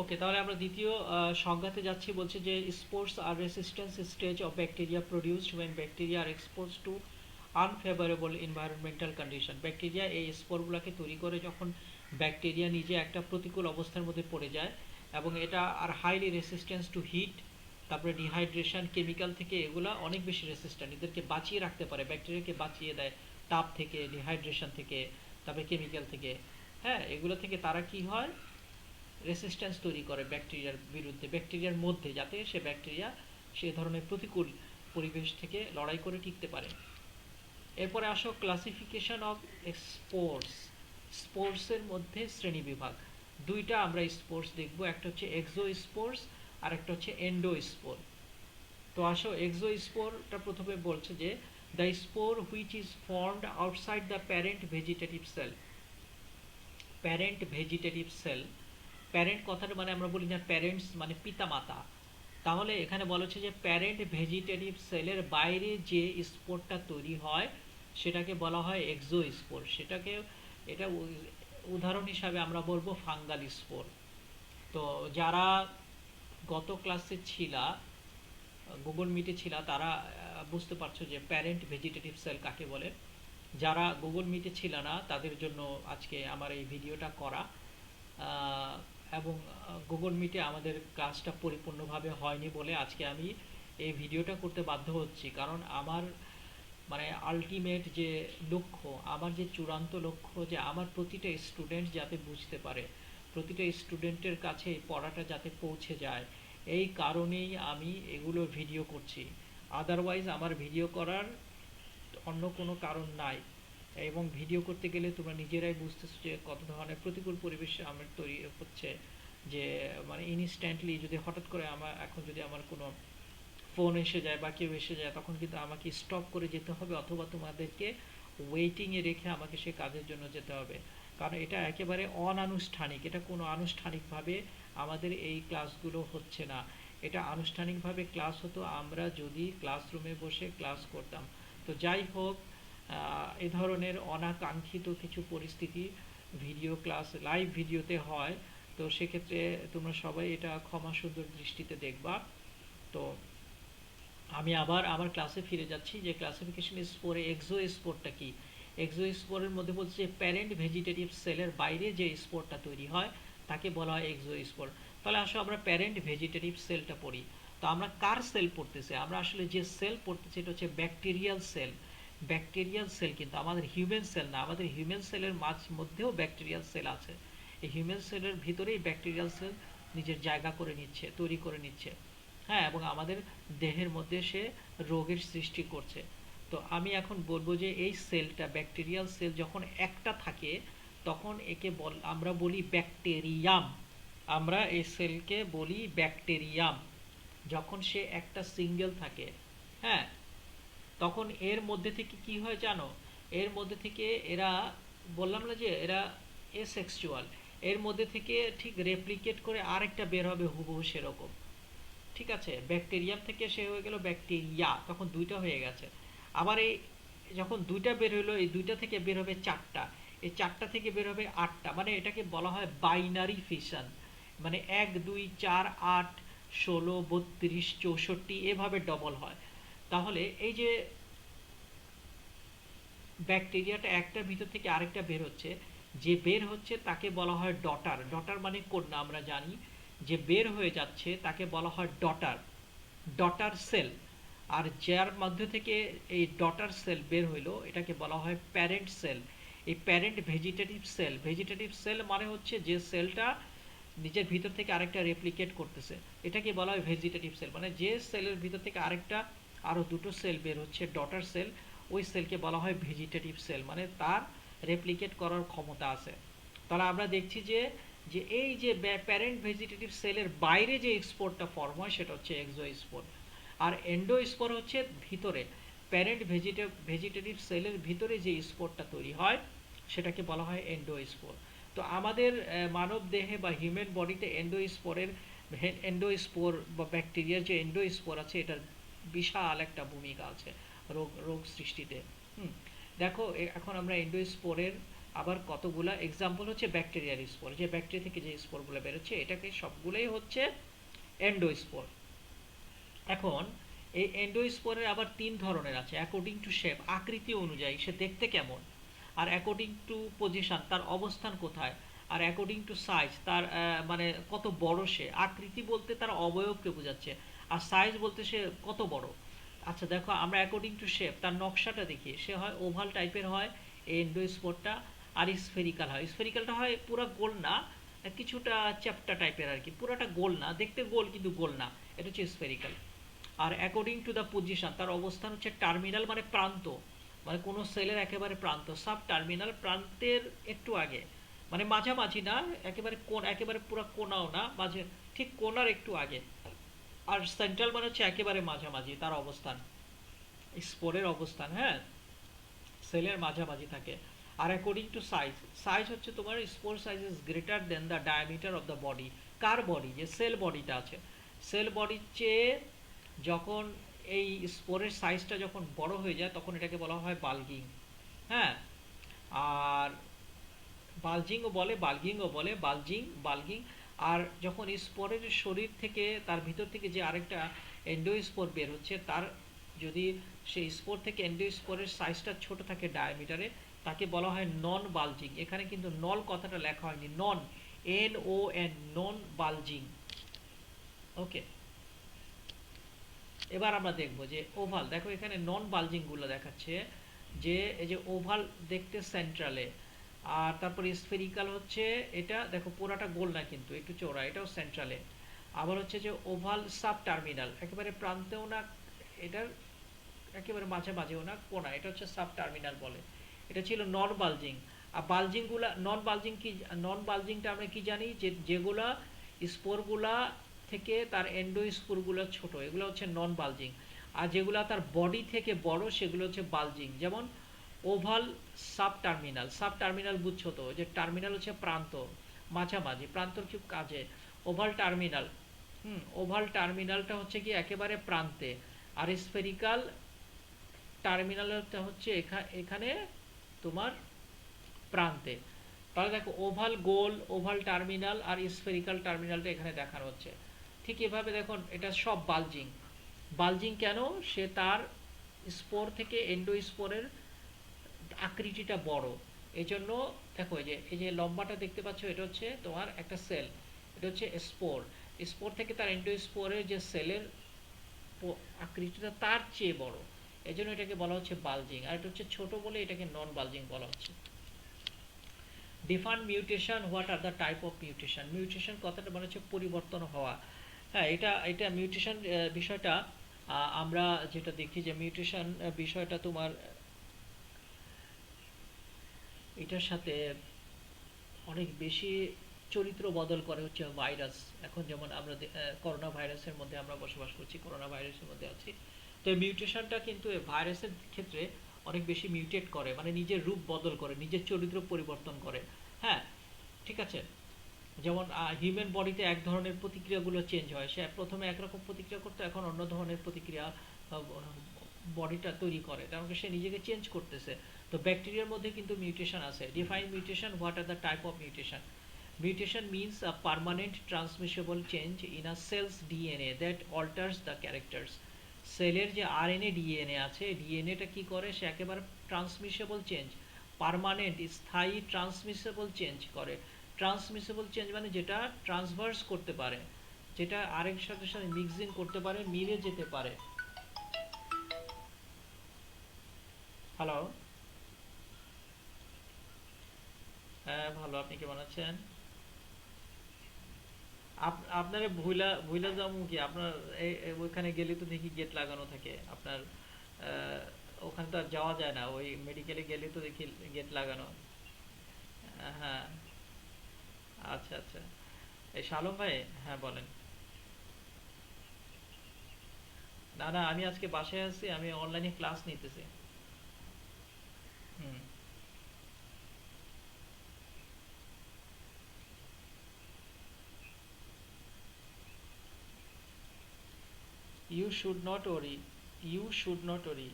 S1: ওকে, তাহলে আমরা দ্বিতীয় সংজ্ঞাতে যাচ্ছি। বলছে যে spores are resistance stage of bacteria produced when bacteria are expose to unfavourable environmental condition. Bacteria এই স্পোরগুলোকে তৈরি করে যখন ব্যাকটেরিয়া নিজে একটা প্রতিকূল অবস্থার মধ্যে পড়ে যায়, এবং এটা are highly resistance to heat, তারপরে ডিহাইড্রেশন, কেমিক্যাল থেকে এগুলা অনেক বেশি রেসিস্ট্যান্ট, এদেরকে বাঁচিয়ে রাখতে পারে, ব্যাকটেরিয়াকে বাঁচিয়ে দেয় তাপ থেকে, ডিহাইড্রেশন থেকে, তারপরে কেমিক্যাল থেকে। হ্যাঁ, এগুলো থেকে তারা কি হয়, রেসিস্ট্যান্স তৈরি করে ব্যাকটেরিয়ার বিরুদ্ধে, ব্যাকটেরিয়ার মধ্যে, যাতে সে ব্যাকটেরিয়া সে ধরনের প্রতিকূল পরিবেশ থেকে লড়াই করে টিকতে পারে। এরপরে আসো ক্লাসিফিকেশন অফ স্পোর্স। স্পোর্টসের মধ্যে শ্রেণী বিভাগ দুইটা আমরা স্পোর্টস দেখব, একটা হচ্ছে এক্সো স্পোর্টস আর একটা হচ্ছে এন্ডো স্পোর। তো আসো এক্সো স্পোরটা প্রথমে বলছে যে the spore which is formed outside the parent vegetative cell. Parent vegetative cell, parent কথাটা মানে আমরা বলি না প্যারেন্টস মানে পিতা মাতা, তাহলে এখানে বলা হচ্ছে যে প্যারেন্ট ভেজিটেটিভ সেলের বাইরে যে স্পোরটা তৈরি হয় সেটাকে বলা হয় এক্সো স্পোর। সেটাকে এটা উদাহরণ হিসাবে আমরা বলবো ফাঙ্গাল স্পোর। তো যারা গত ক্লাসে ছিলা, গুগল মিটে ছিলা, তারা বুঝতে পারছো যে প্যারেন্ট ভেজিটেটিভ সেল কাকে বলে। যারা গুগল মিটে ছিল না তাদের জন্য আজকে আমার এই ভিডিওটা করা। এবং গুগল মিটে আমাদের ক্লাসটা পরিপূর্ণভাবে হয়নি বলে আজকে আমি এই ভিডিওটা করতে বাধ্য হচ্ছি, কারণ আমার মানে আলটিমেট যে লক্ষ্য, আমার যে চূড়ান্ত লক্ষ্য, যে আমার প্রতিটা স্টুডেন্ট যাতে বুঝতে পারে, প্রতিটা স্টুডেন্টের কাছে এই পড়াটা যাতে পৌঁছে যায়, এই কারণেই আমি এগুলো ভিডিও করছি। আদারওয়াইজ আমার ভিডিও করার অন্য কোনো কারণ নাই। এবং ভিডিও করতে গেলে তোমরা নিজেরাই বুঝতেছো যে কত ধরনের প্রতিকূল পরিবেশ আমার তৈরি হচ্ছে, যে মানে ইনস্ট্যান্টলি যদি হঠাৎ করে আমার এখন যদি আমার কোনো ফোন এসে যায় বা কেউ এসে যায়, তখন কিন্তু আমাকে স্টপ করে যেতে হবে, অথবা তোমাদেরকে ওয়েটিংয়ে রেখে আমাকে সে কাজের জন্য যেতে হবে, কারণ এটা একেবারে অনানুষ্ঠানিক। এটা কোনো আনুষ্ঠানিকভাবে আমাদের এই ক্লাসগুলো হচ্ছে না। এটা আনুষ্ঠানিকভাবে ক্লাস হতো আমরা যদি ক্লাসরুমে বসে ক্লাস করতাম। তো যাই হোক, এ ধরনের অনাকাঙ্ক্ষিত কিছু পরিস্থিতি ভিডিও ক্লাস লাইভ ভিডিওতে হয়, তো সেক্ষেত্রে তোমরা সবাই এটা ক্ষমা সুন্দর দৃষ্টিতে দেখবা। তো আমি আবার আমার ক্লাসে ফিরে যাচ্ছি, যে ক্লাসিফিকেশন স্পোরে এক্সো স্পোরটা কি। এক্সো স্পোরের মধ্যে বলছে যে প্যারেন্ট ভেজিটেটিভ সেলের বাইরে যে স্পোরটা তৈরি হয় তাকে বলা হয় এক্সো স্পোর। তাহলে আসো আমরা প্যারেন্ট ভেজিটেটিভ সেলটা পড়ি। তো আমরা কার সেল পড়তেছি? আমরা আসলে যে সেল পড়তেছি এটা হচ্ছে ব্যাকটেরিয়াল সেল। ব্যাকটেরিয়াল সেল কিন্তু আমাদের হিউম্যান সেল না। আমাদের হিউম্যান সেলের মধ্যেও ব্যাকটেরিয়াল সেল আছে। এই হিউম্যান সেলের ভিতরেই ব্যাকটেরিয়াল সেল নিজের জায়গা করে নিচ্ছে, তৈরি করে নিচ্ছে। হ্যাঁ, এবং আমাদের দেহের মধ্যে সে রোগের সৃষ্টি করছে। তো আমি এখন বলবো যে এই সেলটা, ব্যাকটেরিয়াল সেল যখন একটা থাকে তখন একে আমরা বলি ব্যাকটেরিয়াম। আমরা এই সেলকে বলি ব্যাকটেরিয়াম। যখন সে একটা সিঙ্গেল থাকে, হ্যাঁ, তখন এর মধ্যে থেকে কি হয় জানো? এর মধ্যে থেকে এরা, বললাম না যে এরা এসেক্সুয়াল, এর মধ্যে থেকে ঠিক রেপ্লিকেট করে আরেকটা বের হবে হুবহু সেরকম। ঠিক আছে, ব্যাকটেরিয়াম থেকে সে হয়ে গেল ব্যাকটেরিয়া, তখন দুইটা হয়ে গেছে। আবার এই যখন দুইটা বের হলো, এই দুইটা থেকে বের হবে চারটা, এই চারটা থেকে বের হবে আটটা, মানে এটাকে বলা হয় বাইনারি ফিশন। মানে 1 2 4 8 16 32 64 এভাবে ডবল হয়। তাহলে এই যে ব্যাকটেরিয়াটা একটার ভিতর থেকে আরেকটা বের হচ্ছে, যে বের হচ্ছে তাকে বলা হয় ডটার। ডটার মানে কন্যা, আমরা জানি। যে বের হয়ে যাচ্ছে তাকে বলা হয় ডটার, ডটার সেল। আর যার মধ্যে থেকে এই ডটার সেল বের হইলো এটাকে বলা হয় প্যারেন্ট সেল। এই parent vegetative cell, vegetative cell মানে হচ্ছে যে সেলটা নিজের ভিতর থেকে আরেকটা রেপ্লিকেট করতেছে, এটাকে বলা হয় ভেজিটেটিভ সেল। মানে যে সেলের ভিতর থেকে আরেকটা আরো দুটো সেল বের হচ্ছে, ডটার সেল, ওই সেলকে বলা হয় ভেজিটেটিভ সেল, মানে তার রেপ্লিকেট করার ক্ষমতা আছে। তাহলে আমরা দেখছি যে যে এই যে প্যারেন্ট ভেজিটেটিভ সেলের বাইরে যে স্পোরটা ফর্ম হয় সেটা হচ্ছে এক্সো স্পোর। আর এন্ডো স্পোর হচ্ছে ভিতরে, প্যারেন্ট ভেজিটেটিভ সেলের ভিতরে যে স্পোরটা তৈরি হয় সেটাকে বলা হয় এন্ডো স্পোর। তো আমাদের মানব দেহে বা হিউম্যান বডিতে এন্ডোস্পোর বা ব্যাকটেরিয়ার যে এন্ডোস্পোর আছে এটার বিশাল একটা ভূমিকা আছে রোগ রোগ সৃষ্টিতে। দেখো এখন আমরা এন্ডোস্পোরের আবার কতগুলা এক্সাম্পল হচ্ছে ব্যাকটেরিয়ার স্পোর, যে ব্যাকটেরিয়া থেকে যে স্পোরগুলো বেরোচ্ছে এটাকে সবগুলোই হচ্ছে এন্ডোস্পোর। এখন এই এন্ডোস্পোরের আবার 3 ধরনের আছে অ্যাকর্ডিং টু শেপ, আকৃতি অনুযায়ী সে দেখতে কেমন, আর অ্যাকর্ডিং টু পজিশন তার অবস্থান কোথায়, আর অ্যাকর্ডিং টু সাইজ তার মানে কত বড় সে। আকৃতি বলতে তার অবয়বকে বোঝাচ্ছে, আর সাইজ বলতে সে কত বড়। আচ্ছা দেখো, আমরা অ্যাকর্ডিং টু শেপ তার নকশাটা দেখি, সে হয় ওভাল টাইপের হয় এই এন্ডোস্পোরটা, আর স্ফেরিক্যাল হয়। স্ফেরিক্যালটা হয় পুরো গোল না, কিছুটা চ্যাপ্টা টাইপের আর কি, পুরাটা গোল না, দেখতে গোল কিন্তু গোল না, এটা হচ্ছে স্ফেরিক্যাল। আর অ্যাকর্ডিং টু দ্য পজিশন, তার অবস্থান হচ্ছে টার্মিনাল মানে প্রান্ত, মানে কোনো সেলের একেবারে প্রান্ত, সাব টার্মিনাল প্রান্তের একটু আগে, মানে মাঝামাঝি না, একেবারে কোন একেবারে পুরো কোনাও না, মাঝে ঠিক কোনার একটু আগে। আর সেন্ট্রাল মানে হচ্ছে একেবারে মাঝামাঝি তার অবস্থান, স্পোরের অবস্থান, হ্যাঁ, সেলের মাঝামাঝি থাকে। আর অ্যাকর্ডিং টু সাইজ, সাইজ হচ্ছে তোমার spore size is greater than the diameter of the body. Car body? যে সেল বডিটা আছে, সেল বডির চেয়ে যখন এই স্পোরের সাইজটা যখন বড় হয়ে যায় তখন এটাকে বলা হয় বাল্গিং। হ্যাঁ, আর বালজিংও বলে, বাল্গিংও বলে, বালজিং, বাল্গিং। আর যখন স্পোরের শরীর থেকে, তার ভিতর থেকে যে আরেকটা এন্ডোস্পোর বের হচ্ছে, তার যদি সেই স্পোর থেকে এন্ডোস্পোরের সাইজটা ছোট থাকে ডায়ামিটারে, তাকে বলা হয় নন বালজিং। এখানে কিন্তু নল কথাটা লেখা হয়নি, নন, NON, নন বালজিং। ওকে, এবার আমরা দেখব যে ওভাল, দেখো এখানে নন বালজিং গুলো দেখাচ্ছে, যে এই যে ওভাল দেখতে সেন্ট্রালে, আর তারপরে স্ফেরিক্যাল হচ্ছে এটা, দেখো পুরাটা গোল না কিন্তু একটু চওড়া, এটাও সেন্ট্রালে। আবার হচ্ছে যে ওভাল সাব টার্মিনাল, একেবারে প্রান্তেও না, এটার একেবারে মাঝামাঝিও না, কোনা, এটা হচ্ছে সাব টার্মিনাল বলে। এটা ছিল নন বালজিং। আর বালজিং গুলা, নন বালজিং কি, নন বালজিংটা আমরা কি জানি, যে যেগুলা স্পোরগুলা থেকে তার এন্ডোস্পোরগুলো ছোট, এগুলো হচ্ছে নন বালজিং। আর যেগুলা তার বডি থেকে বড় সেগুলো হচ্ছে বালজিং। যেমন oval sub terminal, sub terminal বুঝছো তো, যে টার্মিনাল হচ্ছে প্রান্ত, মাঝামাঝি, প্রান্তর কি কাজে, ওভাল টার্মিনাল। ওভাল টার্মিনালটা হচ্ছে কি একেবারে প্রান্তে, আর স্ফেরিক্যাল টার্মিনালটা হচ্ছে এখানে তোমার প্রান্তে। তাহলে দেখো ওভাল গোল, ওভাল টার্মিনাল, আর স্ফেরিক্যাল টার্মিনালটা এখানে দেখানো হচ্ছে। ঠিক এভাবে দেখুন, এটা সব বালজিং। বালজিং কেন? সে তার স্পোর থেকে এন্ডোস্পোরের আকৃতিটা বড়, এই জন্য। দেখো এই যে লম্বাটা দেখতে পাচ্ছ, এটা হচ্ছে তোমার একটা সেল, এটা হচ্ছে স্পোর। স্পোর থেকে তার এন্ডোস্পোরের যে সেলের আকৃতিটা তার চেয়ে বড়, এই জন্য এটাকে বলা হচ্ছে বালজিং। আর এটা হচ্ছে ছোট বলে এটাকে নন বালজিং বলা হচ্ছে। Define mutation, what are the type of mutation. Mutation কথাটা মানে হচ্ছে পরিবর্তন হওয়া। হ্যাঁ, এটা এটা মিউটেশন বিষয়টা আমরা যেটা দেখি যে মিউটেশন বিষয়টা তোমার এটার সাথে অনেক বেশি চরিত্র বদল করে হচ্ছে ভাইরাস। এখন যেমন আমরা করোনা ভাইরাসের মধ্যে আমরা বসবাস করছি, করোনা ভাইরাসের মধ্যে আছি। তো এই মিউটেশনটা কিন্তু ভাইরাসের ক্ষেত্রে অনেক বেশি মিউটেট করে, মানে নিজের রূপ বদল করে, নিজের চরিত্র পরিবর্তন করে। হ্যাঁ, ঠিক আছে। যেমন হিউম্যান বডিতে এক ধরনের প্রতিক্রিয়াগুলো চেঞ্জ হয়, সে প্রথমে একরকম প্রতিক্রিয়া করতো, এখন অন্য ধরনের প্রতিক্রিয়া বডিটা তৈরি করে, তার মানে সে নিজেকে চেঞ্জ করতেছে। তো ব্যাকটেরিয়ার মধ্যে কিন্তু মিউটেশন আছে। Define mutation, what are the type of mutation. Mutation means a permanent transmissible change in a cell's DNA that alters the characters. সেলের যে আরএনএ ডিএনএ আছে, ডিএনএটা কি করে, সে একেবারে ট্রান্সমিসেবল চেঞ্জ, পার্মানেন্ট স্থায়ী ট্রান্সমিসেবল চেঞ্জ করে। ট্রান্সমিসেবল চেঞ্জ মানে যেটা ট্রান্সভার্স করতে পারে, যেটা আরেক সাথে সাথে মিক্সিং করতে পারে, মিলে যেতে পারে। হ্যালো, হ্যাঁ ভালো, আপনি কেমন আছেন? আপনারে ভুইলা ভুইলা যাবো কি আপনার? ওইখানে গেলে তো দেখি গেট লাগানো থাকে আপনার। ওখানে তো আর যাওয়া যায় না, ওই মেডিকেলে গেলে তো দেখি গেট লাগানো। হ্যাঁ, আচ্ছা আচ্ছা। এই শালম ভাই, হ্যাঁ বলেন। না না, আমি আজকে বাসায় আছি, আমি অনলাইনে ক্লাস নিতেছি। হুম। ইউ শুড নট ওরি, ইউ শুড নট ওরি।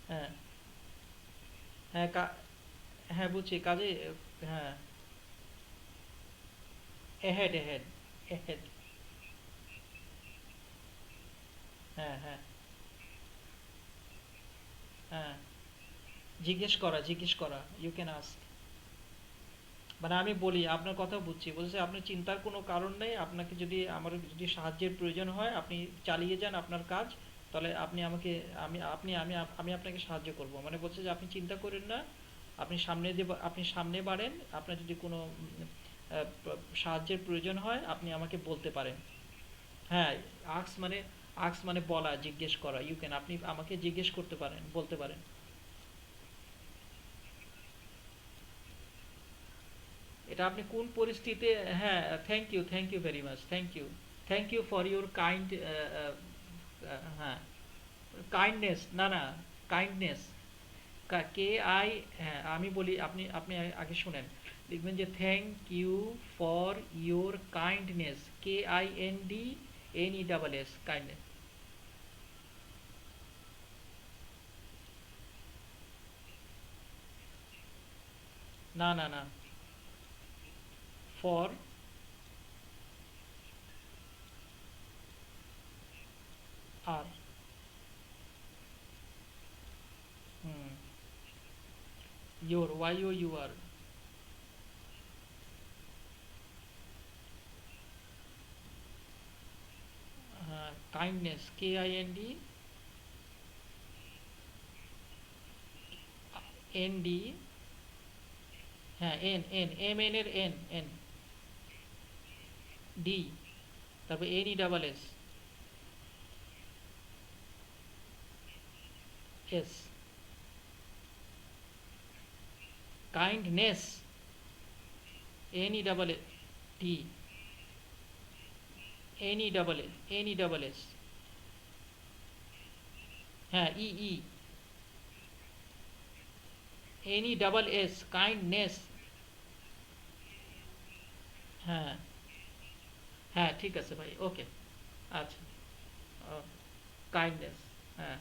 S1: হ্যাঁ হ্যাঁ হ্যাঁ বুঝছি কাজে। হ্যাঁ, এহেড এহেড এহেড। হ্যাঁ হ্যাঁ হ্যাঁ, জিজ্ঞেস করা, ইউ ক্যান আস্ক। মানে আমি বলি, আপনার কথা বুঝছি, বলছে আপনার চিন্তার কোনো কারণ নেই, আপনাকে যদি আমার যদি সাহায্যের প্রয়োজন হয় আপনি চালিয়ে যান আপনার কাজ, তাহলে আপনি আমাকে, আমি আপনি আমি আমি আপনাকে সাহায্য করব, মানে বলছে যে আপনি চিন্তা করেন না, আপনি সামনে বাড়েন, আপনার যদি কোনো সাহায্যের প্রয়োজন হয় আপনি আমাকে বলতে পারেন। হ্যাঁ, আক্স মানে বলা, জিজ্ঞেস করা। ইউ ক্যান, আপনি আমাকে জিজ্ঞেস করতে পারেন, বলতে পারেন। এটা আপনি কোন পরিস্থিতিতে, হ্যাঁ, thank you very much, thank you for your kind, হ্যাঁ, কাইন্ডনেস, না না, কাইন্ডনেস, কে আই, হ্যাঁ আমি বলি, আপনি আপনি আগে শুনেন, লিখবেন যে thank you for your kindness, KINDNESS, kindness. না না না, ফর, আর, হুম, ইউর, YOUR, হ্যাঁ, কাইন্ডনেস, KINDND, হ্যাঁ, MN এর N, D, তারপর NESS, S, kindness, NESS, NESS, হ্যাঁ, NESS, কাইন্ডনেস, হ্যাঁ হ্যাঁ, ঠিক আছে ভাই, ওকে, আচ্ছা, কাইন্ডনেস, হ্যাঁ,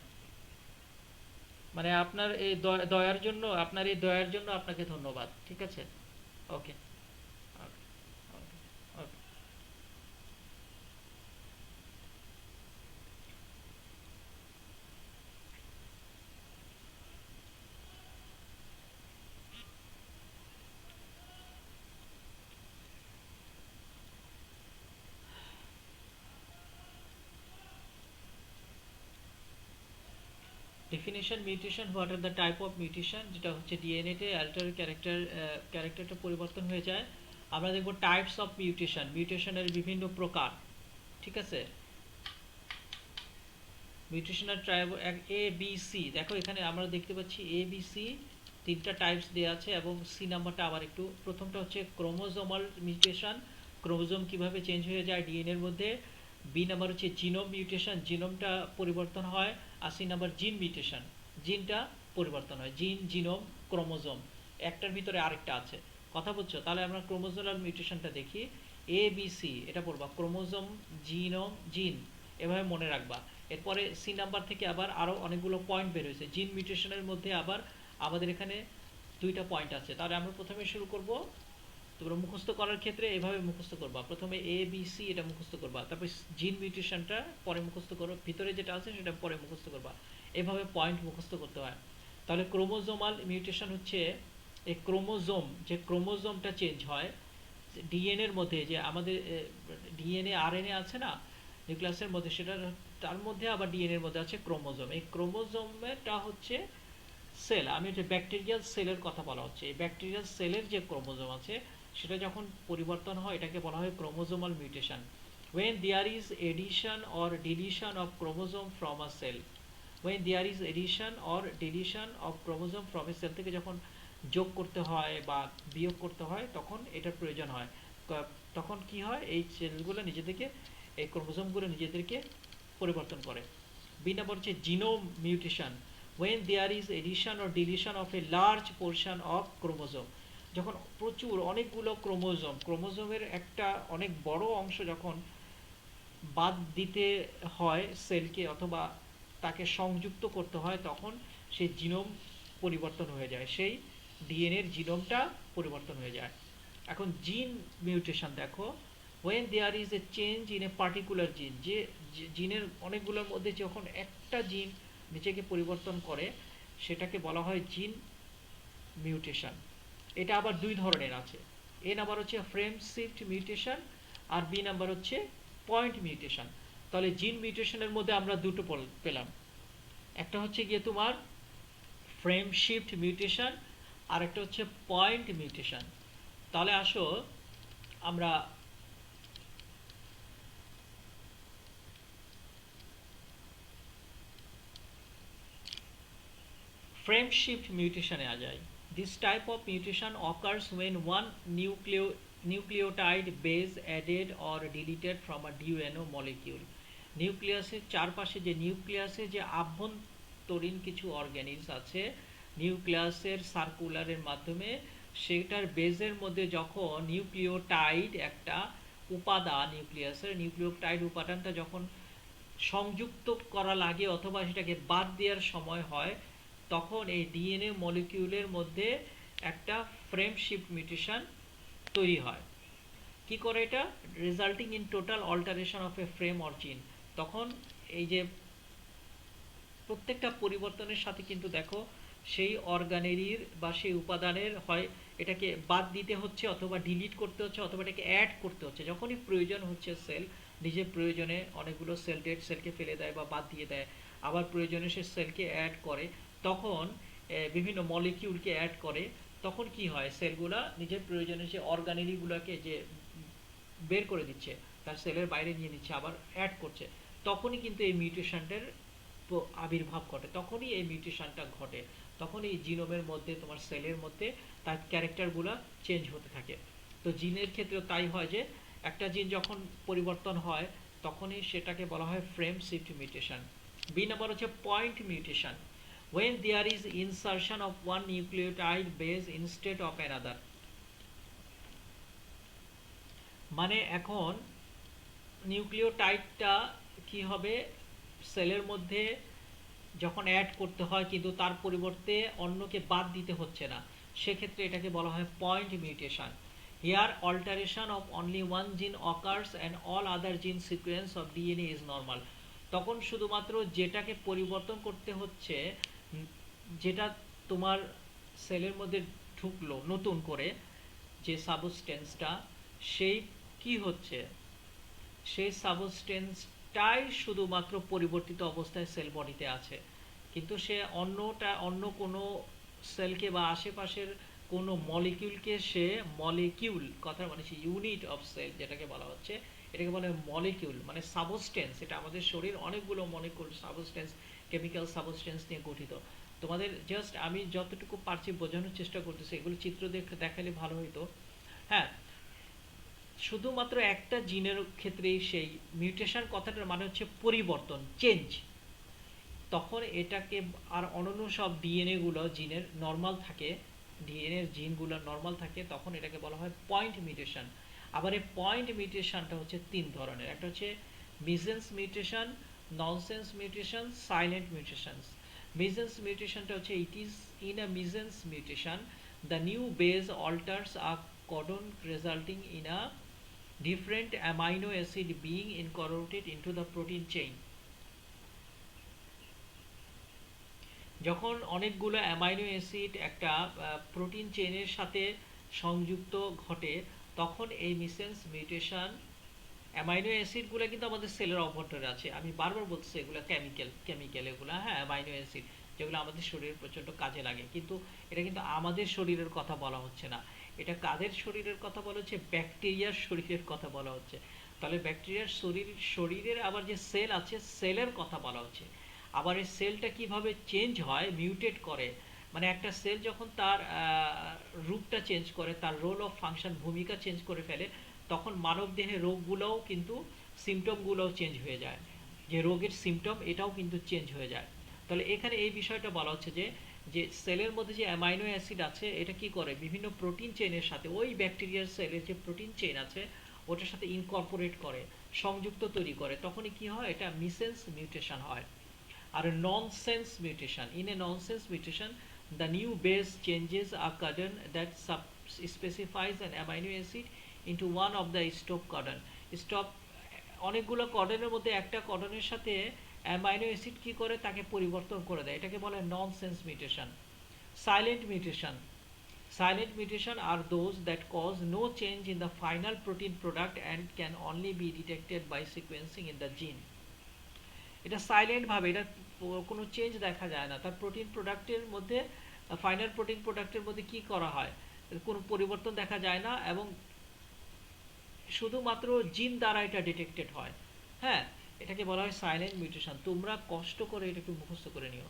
S1: মানে আপনার এই দয়ার জন্য, আপনার এই দয়ার জন্য আপনাকে ধন্যবাদ, ঠিক আছে, okay, okay, okay, okay. Definition mutation, what are the type of mutation, যেটা হচ্ছে ডিএনএ তে অ্যাল্টার ক্যারেক্টারটা পরিবর্তন হয়ে যায়। আমরা দেখব টাইপস অফ মিউটেশন, মিউটেশনের বিভিন্ন প্রকার, ঠিক আছে। মিউটেশনের ট্রাইব, ABC, দেখো এখানে আমরা দেখতে পাচ্ছি ABC তিনটা টাইপস দেওয়া আছে, এবং সি নাম্বারটা আবার একটু, প্রথমটা হচ্ছে ক্রোমোজোমাল মিউটেশন, ক্রোমোজোম কিভাবে চেঞ্জ হয়ে যায় ডিএনএ এর মধ্যে। বি নাম্বার হচ্ছে জিনোম মিউটেশন, জিনোমটা পরিবর্তন হয়। আর সি নাম্বার জিন মিউটেশন, জিনটা পরিবর্তন হয়। জিন, জিনোম, ক্রোমোজোম, একটার ভিতরে আরেকটা আছে, কথা বলছো। তাহলে আমরা ক্রোমোজোমাল মিউটেশনটা দেখি। ABC এটা পড়বা, ক্রোমোজোম, জিনোম, জিন, এভাবে মনে রাখবা। এরপরে সি নাম্বার থেকে আবার আরো অনেকগুলো পয়েন্ট বের হয়েছে। জিন মিউটেশনের মধ্যে আবার আমাদের এখানে দুইটা পয়েন্ট আছে। তাহলে আমরা প্রথমে শুরু করব, তোমরা মুখস্থ করার ক্ষেত্রে এভাবে মুখস্থ করবা, প্রথমে ABC এটা মুখস্থ করবা, তারপর জিন মিউটেশনটা পরে মুখস্থ করো, ভিতরে যেটা আছে সেটা পরে মুখস্থ করবা, এভাবে পয়েন্ট মুখস্থ করতে হয়। তাহলে ক্রোমোজোমাল মিউটেশন হচ্ছে এই ক্রোমোজোম, যে ক্রোমোজোমটা চেঞ্জ হয় ডিএনএ এর মধ্যে, যে আমাদের ডিএনএ আরএনএ আছে না নিউক্লিয়াসের মধ্যে, সেটা তার মধ্যে আবার ডিএনএ এর মধ্যে আছে ক্রোমোজোম। এই ক্রোমোজোমটা হচ্ছে সেল, আমি হচ্ছে ব্যাকটেরিয়াল সেলের কথা বলা হচ্ছে। এই ব্যাকটেরিয়াল সেলের যে ক্রোমোজোম আছে সেটা যখন পরিবর্তন হয় এটাকে বলা হয় chromosomal mutation. when there is addition or deletion of chromosome from a cell, when there is addition or deletion of chromosome from a cell, থেকে যখন যোগ করতে হয় বা বিয়োগ করতে হয় তখন এটার প্রয়োজন হয়। তখন কি হয়, এই সেলগুলো নিজেদেরকে, এই ক্রোমোজোমগুলো নিজেদেরকে পরিবর্তন করে। বি নাম্বার হচ্ছে genome mutation, when there is addition or deletion of a large portion of chromosome, যখন প্রচুর অনেকগুলো ক্রোমোজোমের একটা অনেক বড় অংশ যখন বাদ দিতে হয় সেলকে, অথবা তাকে সংযুক্ত করতে হয়, তখন সেই জিনোম পরিবর্তন হয়ে যায়, সেই ডিএনএ এর জিনোমটা পরিবর্তন হয়ে যায়। এখন জিন মিউটেশন দেখো, when there is a change in a particular gene, যে জিনের অনেকগুলোর মধ্যে যখন একটা জিন নিজেকে পরিবর্তন করে সেটাকে বলা হয় জিন মিউটেশন। এটা আবার দুই ধরনের আছে। এ নাম্বার হচ্ছে ফ্রেম শিফট মিউটেশন, আর বি নাম্বার হচ্ছে পয়েন্ট মিউটেশন। তাহলে জিন মিউটেশনের মধ্যে আমরা দুটো পেলাম, একটা হচ্ছে গিয়ে তোমার ফ্রেম শিফট মিউটেশন, আর একটা হচ্ছে পয়েন্ট মিউটেশন। তাহলে আসো আমরা frame shift mutation এ যায়। This type of mutation occurs when one nucleotide base added or deleted from a DNA molecule. নিউক্লিয়াসের চারপাশে যে নিউক্লিয়াসের যে আভ্যন্তরীণ কিছু অর্গানিলস আছে, নিউক্লিয়াসের সার্কুলারের মাধ্যমে সেটার বেজের মধ্যে যখন নিউক্লিওটাইড একটা উপাদান, নিউক্লিওটাইড উপাদানটা যখন সংযুক্ত করা লাগে অথবা সেটাকে বাদ দেওয়ার সময় হয়, তখন এই ডিএনএ মলিকিউলের মধ্যে একটা ফ্রেম শিফট মিউটেশন তৈরি হয়। কি করে এটা? Resulting in total alteration of A frame or জিন। তখন এই যে প্রত্যেকটা পরিবর্তনের সাথে কিন্তু দেখো সেই অর্গানেলির বা সেই উপাদানের হয় এটাকে বাদ দিতে হচ্ছে অথবা ডিলিট করতে হচ্ছে অথবা এটাকে অ্যাড করতে হচ্ছে। যখনই প্রয়োজন হচ্ছে সেল নিজের প্রয়োজনে অনেকগুলো সেল ডেড সেলকে ফেলে দেয় বা বাদ দিয়ে দেয়, আবার প্রয়োজনে সে সেলকে অ্যাড করে, তখন বিভিন্ন মলিকিউলকে অ্যাড করে, তখন কি হয় সেলগুলা নিজের প্রয়োজনে যে অর্গানেলিগুলোকে যে বের করে দিচ্ছে, তার সেলের বাইরে নিয়ে নিচ্ছে, আবার অ্যাড করছে, তখনই কিন্তু এই মিউটেশনটার আবির্ভাব ঘটে, তখনই এই মিউটেশনটা ঘটে, তখন এই জিনোমের মধ্যে তোমার সেলের মধ্যে তার ক্যারেক্টারগুলো চেঞ্জ হতে থাকে। তো জিনের ক্ষেত্রেও তাই হয় যে একটা জিন যখন পরিবর্তন হয় তখনই সেটাকে বলা হয় frame shift mutation. B number হচ্ছে point mutation, when there is insertion of one nucleotide base instead of another। মানে এখন নিউক্লিওটাইডটা কি হবে, সেলের মধ্যে যখন অ্যাড করতে হয় কিন্তু তার পরিবর্তে অন্যকে বাদ দিতে হচ্ছে না, সেক্ষেত্রে এটাকে বলা হয় point mutation. Here alteration of only one জিন অকার্স অ্যান্ড অল আদার জিন sequence of DNA is normal. তখন শুধুমাত্র যেটাকে পরিবর্তন করতে হচ্ছে, যেটা তোমার সেলের মধ্যে ঢুকলো নতুন করে যে সাবস্টেন্সটা, সেই কি হচ্ছে, সেই সাবস্টেন্সটাই শুধুমাত্র পরিবর্তিত অবস্থায় সেল বডিতে আছে, কিন্তু সে অন্য কোনো সেলকে বা আশেপাশের কোনো মলিকিউলকে সে মলিকিউল কথার মানে ইউনিট অফ সেল যেটাকে বলা হচ্ছে, এটাকে বলে মলিকিউল মানে সাবস্টেন্স। এটা আমাদের শরীর অনেকগুলো মলিকিউল সাবস্টেন্স, কেমিক্যাল সাবস্টেন্স নিয়ে গঠিত। তোমাদের জাস্ট আমি যতটুকু পারছি বোঝানোর চেষ্টা করতেছি, এগুলো চিত্র দেখালে ভালো হইতো। হ্যাঁ, শুধুমাত্র একটা জিনের ক্ষেত্রেই সেই মিউটেশন কথাটার মানে হচ্ছে পরিবর্তন, চেঞ্জ। তখন এটাকে আর অন্যান্য সব ডিএনএগুলো জিনের নর্মাল থাকে, ডিএনএর জিনগুলো নর্মাল থাকে, তখন এটাকে বলা হয় পয়েন্ট মিউটেশন। আবার এই পয়েন্ট মিউটেশনটা হচ্ছে তিন ধরনের, একটা হচ্ছে missense mutation, nonsense mutation, silent mutations. Missense মিউটেশনটা হচ্ছে it is in a missense mutation the new base alters a codon resulting in a different amino acid being incorporated into the protein chain। যখন অনেকগুলো amino acid একটা protein চেইনের সাথে সংযুক্ত ঘটে, তখন এই মিসেন্স মিউটেশন, অ্যামাইনো অ্যাসিডগুলো কিন্তু আমাদের সেলের অভ্যন্তরে আছে, আমি বারবার বলছি এগুলো কেমিক্যাল এগুলো, হ্যাঁ অ্যামাইনো অ্যাসিড যেগুলো আমাদের শরীরে প্রচণ্ড কাজে লাগে, কিন্তু এটা কিন্তু আমাদের শরীরের কথা বলা হচ্ছে না, এটা কাদের শরীরের কথা বলা হচ্ছে, ব্যাকটেরিয়ার শরীরের কথা বলা হচ্ছে। তাহলে ব্যাকটেরিয়ার শরীরের আবার যে সেল আছে সেলের কথা বলা হচ্ছে। আবার এই সেলটা কিভাবে চেঞ্জ হয়, মিউটেট করে, মানে একটা সেল যখন তার রূপটা চেঞ্জ করে, তার রোল অফ ফাংশন ভূমিকা চেঞ্জ করে ফেলে, তখন মানব দেহে রোগগুলোও কিন্তু সিমটমগুলোও চেঞ্জ হয়ে যায়, যে রোগের সিমটম এটাও কিন্তু চেঞ্জ হয়ে যায়। তাহলে এখানে এই বিষয়টা বলা হচ্ছে যে যে সেলের মধ্যে যে অ্যামাইনো অ্যাসিড আছে এটা কি করে বিভিন্ন প্রোটিন চেইনের সাথে, ওই ব্যাকটেরিয়ার সেলের যে প্রোটিন চেইন আছে ওটার সাথে ইনকর্পোরেট করে, সংযুক্ত তৈরি করে, তখনই কি হয়, এটা মিসেন্স মিউটেশন হয়। আর nonsense mutation, in a nonsense mutation the new base changes a codon that specifies an amino acid into one of the stop codon। Stop অনেকগুলো কডনের মধ্যে একটা কডনের সাথে অ্যামাইনো অ্যাসিড কি করে তাকে পরিবর্তন করে দেয়, এটাকে বলে nonsense mutation. Silent mutation, silent mutation are those that cause no change in the final protein product and can only be detected by sequencing in the gene। এটা সাইলেন্ট ভাবে, এটা কোনো চেঞ্জ দেখা যায় না, তার প্রোটিন প্রোডাক্টের মধ্যে ফাইনাল প্রোটিন প্রোডাক্টের মধ্যে কি করা হয়, কোনো পরিবর্তন দেখা যায় না এবং শুধুমাত্র জিন দ্বারা এটা ডিটেক্টেড হয়। হ্যাঁ, এটাকে বলা হয় সাইলেন্ট মিউটেশন। তোমরা কষ্ট করে এটা একটু মুখস্থ করে নিও।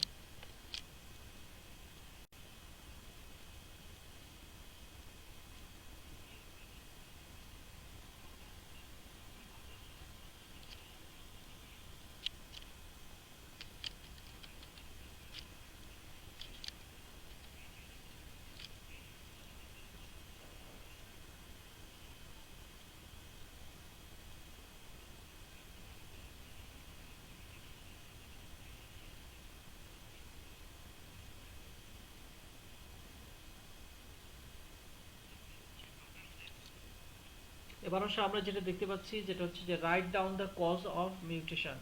S1: এবার অবশ্য আমরা যেটা দেখতে পাচ্ছি যেটা হচ্ছে যে write down the cause of mutation.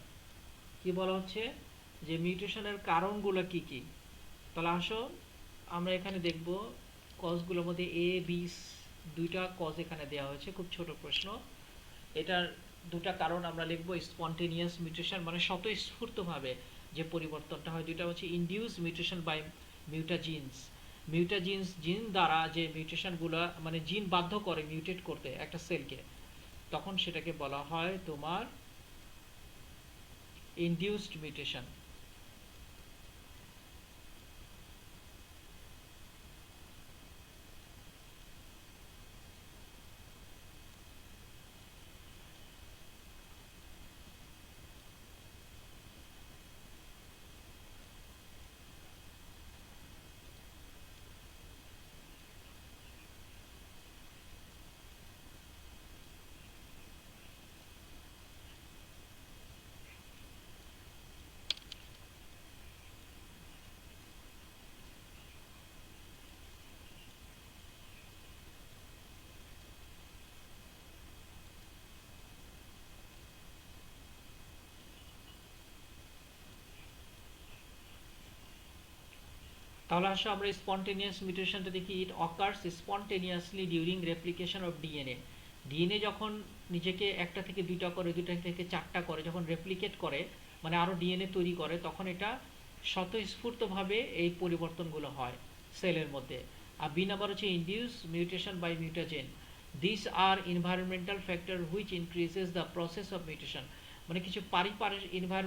S1: কি বলা হচ্ছে যে মিউটেশনের কারণগুলো কি কি। তাহলে আসো আমরা এখানে দেখব কজগুলোর মধ্যে এ বি, দুইটা কজ এখানে দেওয়া হয়েছে, খুব ছোট প্রশ্ন। এটার দুটা কারণ আমরা লিখবো। স্পন্টেনিয়াস মিউটেশন মানে স্বতঃস্ফূর্তভাবে যে পরিবর্তনটা হয়, দুইটা হচ্ছে ইনডিউস মিউটেশন বাই মিউটাজিনস। মিউটাজিনস জিন দ্বারা যে মিউটেশনগুলো মানে জিন বাধ্য করে মিউটেট করতে একটা সেলকে, তখন সেটাকে বলা হয় তোমার ইনডিউসড মিউটেশন। তাহলে আসলে আমরা স্পন্টেনিয়াস মিউটেশনটা দেখি। ইট occurs spontaneously during replication of DNA. DNA যখন নিজেকে একটা থেকে দুইটা করে, দুইটা থেকে চারটা করে, যখন রেপ্লিকেট করে মানে আরও ডিএনএ তৈরি করে, তখন এটা স্বতঃস্ফূর্তভাবে এই পরিবর্তনগুলো হয় সেলের মধ্যে। আর বি নাম্বার হচ্ছে induce mutation by mutagen. This are environmental factor which increases the process of mutation. মানে কিছু পারিপার্শ্বিক এনভায়রনমেন্ট